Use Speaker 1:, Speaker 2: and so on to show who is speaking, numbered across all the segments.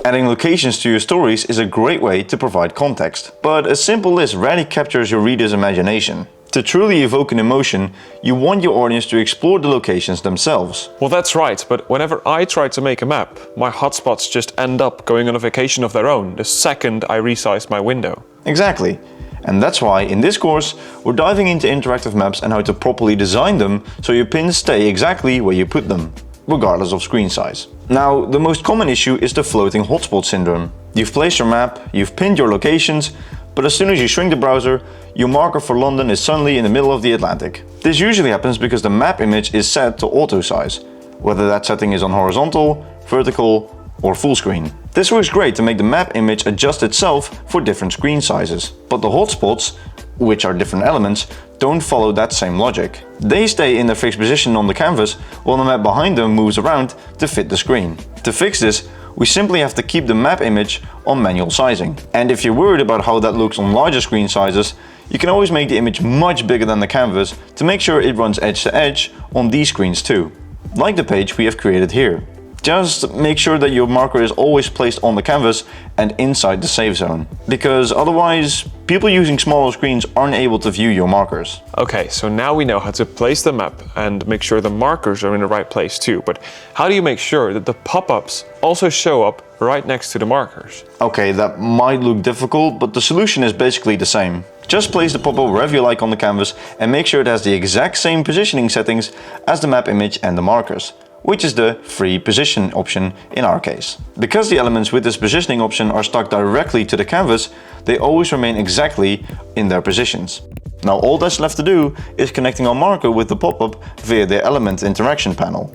Speaker 1: Adding locations to your stories is a great way to provide context, but a simple list rarely captures your reader's imagination. To truly evoke an emotion, you want your audience to explore the locations themselves.
Speaker 2: Well, that's right, but whenever I try to make a map, my hotspots just end up going on a vacation of their own the second I resize my window.
Speaker 1: Exactly. And that's why in this course, we're diving into interactive maps and how to properly design them so your pins stay exactly where you put them, regardless of screen size. Now, the most common issue is the floating hotspot syndrome. You've placed your map, you've pinned your locations, but as soon as you shrink the browser, your marker for London is suddenly in the middle of the Atlantic. This usually happens because the map image is set to auto size, whether that setting is on horizontal, vertical, or full screen. This works great to make the map image adjust itself for different screen sizes, but the hotspots, which are different elements, don't follow that same logic. They stay in their fixed position on the canvas while the map behind them moves around to fit the screen. To fix this, we simply have to keep the map image on manual sizing. And if you're worried about how that looks on larger screen sizes, you can always make the image much bigger than the canvas to make sure it runs edge to edge on these screens too, like the page we have created here. Just make sure that your marker is always placed on the canvas and inside the safe zone, because otherwise people using smaller screens aren't able to view your markers.
Speaker 2: Okay, so now we know how to place the map and make sure the markers are in the right place too, but how do you make sure that the pop-ups also show up right next to the markers?
Speaker 1: Okay, that might look difficult, but the solution is basically the same. Just place the pop-up wherever you like on the canvas and make sure it has the exact same positioning settings as the map image and the markers, which is the free position option in our case. Because the elements with this positioning option are stuck directly to the canvas, they always remain exactly in their positions. Now all that's left to do is connecting our marker with the pop-up via the element interaction panel.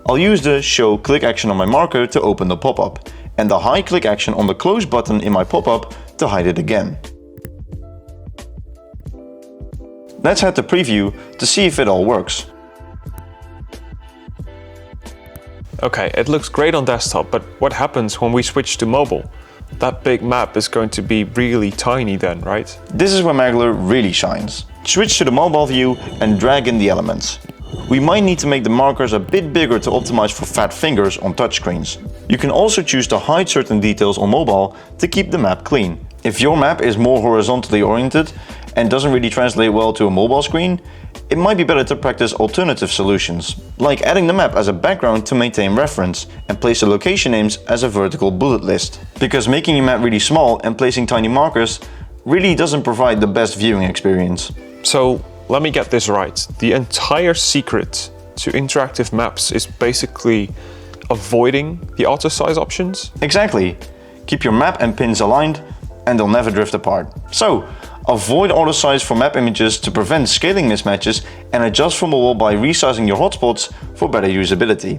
Speaker 1: I'll use the show click action on my marker to open the pop-up, and the high click action on the close button in my pop-up to hide it again. Let's head to preview to see if it all works.
Speaker 2: Okay, it looks great on desktop, but what happens when we switch to mobile? That big map is going to be really tiny then, right?
Speaker 1: This is where Maglr really shines. Switch to the mobile view and drag in the elements. We might need to make the markers a bit bigger to optimize for fat fingers on touchscreens. You can also choose to hide certain details on mobile to keep the map clean. If your map is more horizontally oriented and doesn't really translate well to a mobile screen, it might be better to practice alternative solutions, like adding the map as a background to maintain reference and place the location names as a vertical bullet list. Because making your map really small and placing tiny markers really doesn't provide the best viewing experience.
Speaker 2: So let me get this right. The entire secret to interactive maps is basically avoiding the auto size options?
Speaker 1: Exactly. Keep your map and pins aligned and they'll never drift apart. So, avoid auto size for map images to prevent scaling mismatches and adjust for mobile by resizing your hotspots for better usability.